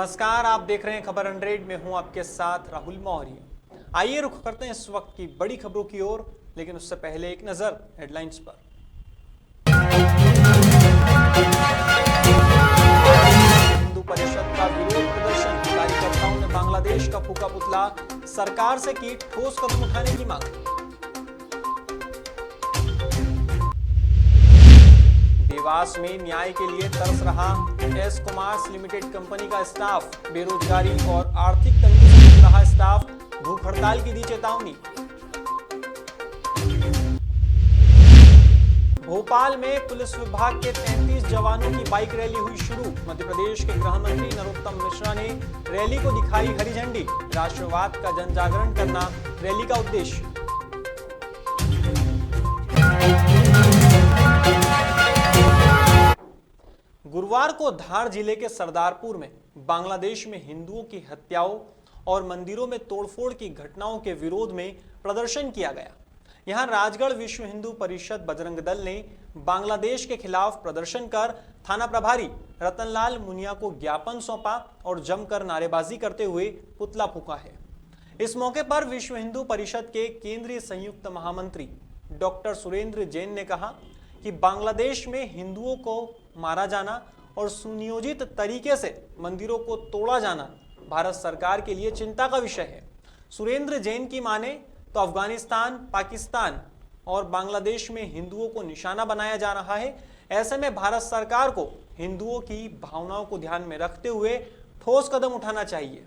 नमस्कार, आप देख रहे हैं खबर 100। में हूं आपके साथ राहुल मौर्य। आइए रुख करते हैं इस वक्त की बड़ी खबरों की ओर, लेकिन उससे पहले एक नजर हेडलाइंस पर। हिंदू परिषद का विरोध प्रदर्शन, कार्यकर्ताओं ने बांग्लादेश का फूका पुतला, सरकार से की ठोस कदम उठाने की मांग। देवास में न्याय के लिए तरस रहा एस कुमार्स लिमिटेड कंपनी का स्टाफ, बेरोजगारी और आर्थिक तंगी से जूझ रहा स्टाफ, भूख हड़ताल की दी चेतावनी। भोपाल में पुलिस विभाग के 33 जवानों की बाइक रैली हुई शुरू। मध्य प्रदेश के गृह मंत्री नरोत्तम मिश्रा ने रैली को दिखाई हरी झंडी। राष्ट्रवाद का जन जागरण करना रैली का उद्देश्य। गुरुवार को धार जिले के सरदारपुर में बांग्लादेश में हिंदुओं की हत्याओं और मंदिरों में तोड़फोड़ की घटनाओं के विरोध में प्रदर्शन किया गया। यहां राजगढ़ विश्व हिंदू परिषद बजरंग दल ने बांग्लादेश के खिलाफ प्रदर्शन कर थाना प्रभारी रतनलाल मुनिया को ज्ञापन सौंपा और जमकर नारेबाजी करते हुए पुतला फूंका है। इस मौके पर विश्व हिंदू परिषद के केंद्रीय संयुक्त महामंत्री डॉक्टर सुरेंद्र जैन ने कहा कि बांग्लादेश में हिंदुओं को मारा जाना और सुनियोजित तरीके से मंदिरों को तोड़ा जाना भारत सरकार के लिए चिंता का विषय है। सुरेंद्र जैन की माने तो अफगानिस्तान, पाकिस्तान और बांग्लादेश में हिंदुओं को निशाना बनाया जा रहा है। ऐसे में भारत सरकार को हिंदुओं की भावनाओं को ध्यान में रखते हुए ठोस कदम उठाना चाहिए।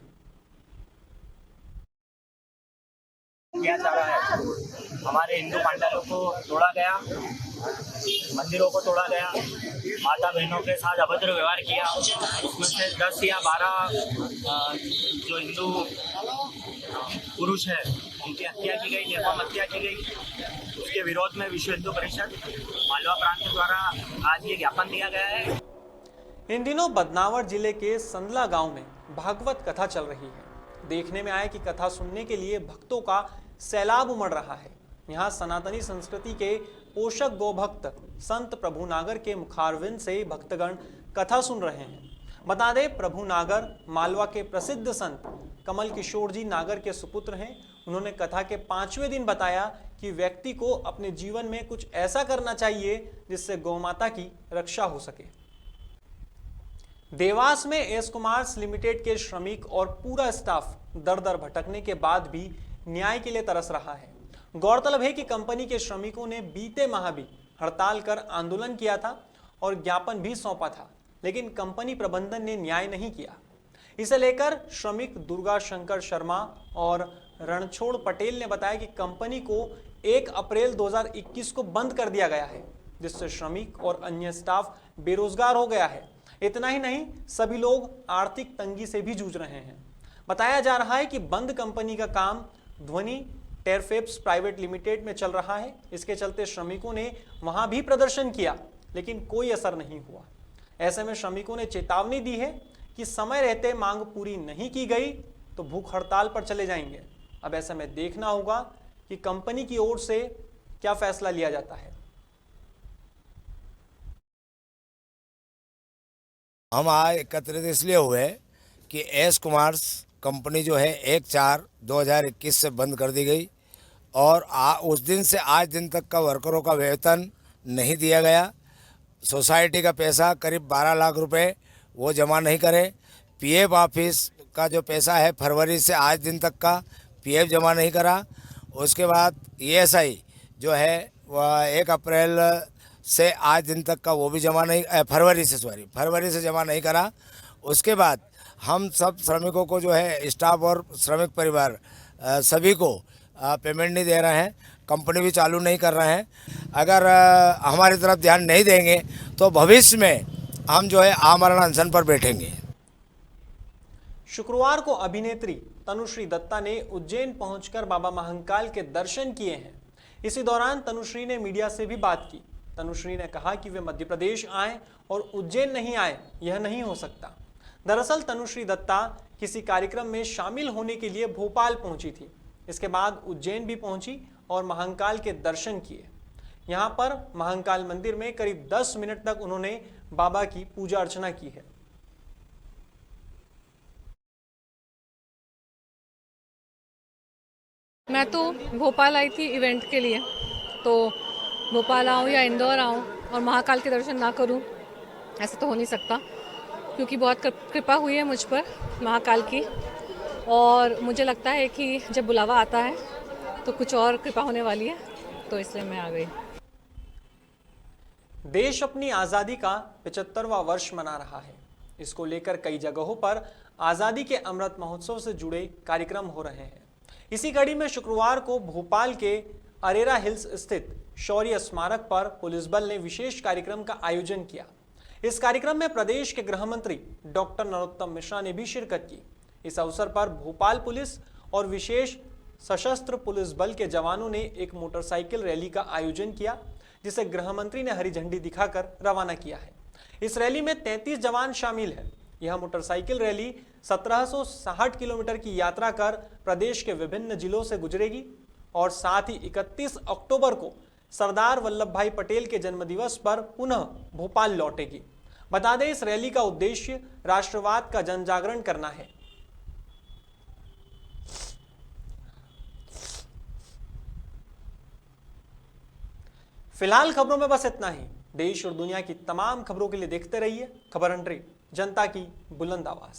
किया जा रहा है, हमारे हिंदू पंडालों को तोड़ा गया, मंदिरों को तोड़ा गया, माता बहनों के साथ अभद्र व्यवहार किया। उसमें से 10 या 12 जो हिंदू पुरुष है उनकी हत्या की गई, निर्मम हत्या की गई। उसके विरोध में विश्व हिंदू परिषद मालवा प्रांत द्वारा आज ये ज्ञापन दिया गया है। इन दिनों बदनावर जिले के संदला गांव में भागवत कथा चल रही है। देखने में आया कि कथा सुनने के लिए भक्तों का सैलाब उमड़ रहा है। यहाँ सनातनी संस्कृति के पोषक गोभक्त संत प्रभु नागर के मुखारविंद से भक्तगण कथा सुन रहे हैं। बता दें, प्रभु नागर मालवा के प्रसिद्ध संत कमल किशोर जी नागर के सुपुत्र हैं। उन्होंने कथा के 5वें दिन बताया कि व्यक्ति को अपने जीवन में कुछ ऐसा करना चाहिए जिससे गौमाता की रक्षा हो सके। देवास में एस कुमार्स लिमिटेड के श्रमिक और पूरा स्टाफ दर दर भटकने के बाद भी न्याय के लिए तरस रहा है। गौरतलब है कि कंपनी के श्रमिकों ने बीते माह भी हड़ताल कर आंदोलन किया था और ज्ञापन भी सौंपा था, लेकिन कंपनी प्रबंधन ने न्याय नहीं किया। इसे लेकर श्रमिक दुर्गा शंकर शर्मा और रणछोड़ पटेल ने बताया कि कंपनी को 1 अप्रैल 2021 को बंद कर दिया गया है, जिससे श्रमिक और अन्य स्टाफ बेरोजगार हो गया है। इतना ही नहीं, सभी लोग आर्थिक तंगी से भी जूझ रहे हैं। बताया जा रहा है कि बंद कंपनी का काम ध्वनि टेरफेप्स प्राइवेट लिमिटेड में चल रहा है। इसके चलते श्रमिकों ने वहां भी प्रदर्शन किया, लेकिन कोई असर नहीं हुआ। ऐसे में श्रमिकों ने चेतावनी दी है कि समय रहते मांग पूरी नहीं की गई तो भूख हड़ताल पर चले जाएंगे। अब ऐसे में देखना होगा कि कंपनी की ओर से क्या फैसला लिया जाता है। हम आज एकत्रित इसलिए हुए कि एस कुमार्स कंपनी जो है 1/4/2021 से बंद कर दी गई और उस दिन से आज दिन तक का वर्करों का वेतन नहीं दिया गया। सोसाइटी का पैसा करीब 12 लाख रुपए वो जमा नहीं करे। पीएफ ऑफिस का जो पैसा है फरवरी से आज दिन तक का पीएफ जमा नहीं करा। उसके बाद ईएसआई जो है वह 1 अप्रैल से आज दिन तक का वो भी जमा नहीं, फरवरी से जमा नहीं करा। उसके बाद हम सब श्रमिकों को जो है स्टाफ और श्रमिक परिवार सभी को पेमेंट नहीं दे रहे हैं। कंपनी भी चालू नहीं कर रहे हैं। अगर हमारी तरफ ध्यान नहीं देंगे तो भविष्य में हम जो है आमरण अनशन पर बैठेंगे। शुक्रवार को अभिनेत्री तनुश्री दत्ता ने उज्जैन पहुंचकर बाबा महाकाल के दर्शन किए हैं। इसी दौरान तनुश्री ने मीडिया से भी बात की। तनुश्री ने कहा कि वे मध्य प्रदेश आए और उज्जैन नहीं आए, यह नहीं हो सकता। दरअसल तनुश्री दत्ता किसी कार्यक्रम में शामिल होने के लिए भोपाल पहुंची थी। इसके बाद उज्जैन भी पहुंची और महाकाल के दर्शन किए। यहां पर महाकाल मंदिर में करीब 10 मिनट तक उन्होंने बाबा की पूजा अर्चना की है। मैं तो भोपाल आई थी इवेंट के लिए, तो भोपाल आऊँ या इंदौर आऊँ और महाकाल के दर्शन ना करूँ, ऐसा तो हो नहीं सकता, क्योंकि बहुत कृपा हुई है मुझ पर महाकाल की। और मुझे लगता है कि जब बुलावा आता है तो कुछ और कृपा होने वाली है, तो इसलिए मैं आ गई। देश अपनी आज़ादी का 75वां वर्ष मना रहा है। इसको लेकर कई जगहों पर आज़ादी के अमृत महोत्सव से जुड़े कार्यक्रम हो रहे हैं। इसी कड़ी में शुक्रवार को भोपाल के अरेरा हिल्स स्थित शौर्य स्मारक पर पुलिस बल ने विशेष कार्यक्रम का आयोजन किया। इस कार्यक्रम में प्रदेश के गृह मंत्री डॉक्टर नरोत्तम मिश्रा ने भी शिरकत की। इस अवसर पर भोपाल पुलिस और विशेष सशस्त्र पुलिस बल के जवानों ने एक मोटरसाइकिल रैली का आयोजन किया, जिसे गृह मंत्री ने हरी झंडी दिखाकर रवाना किया है। इस रैली में 33 जवान शामिल हैं। यह मोटरसाइकिल रैली 1760 किलोमीटर की यात्रा कर प्रदेश के विभिन्न जिलों से गुजरेगी और साथ ही 31 अक्टूबर को सरदार वल्लभ भाई पटेल के जन्मदिवस पर पुनः भोपाल लौटेगी। बता दें, इस रैली का उद्देश्य राष्ट्रवाद का जन जागरण करना है। फिलहाल खबरों में बस इतना ही। देश और दुनिया की तमाम खबरों के लिए देखते रहिए खबर हंड्रेड, जनता की बुलंद आवाज।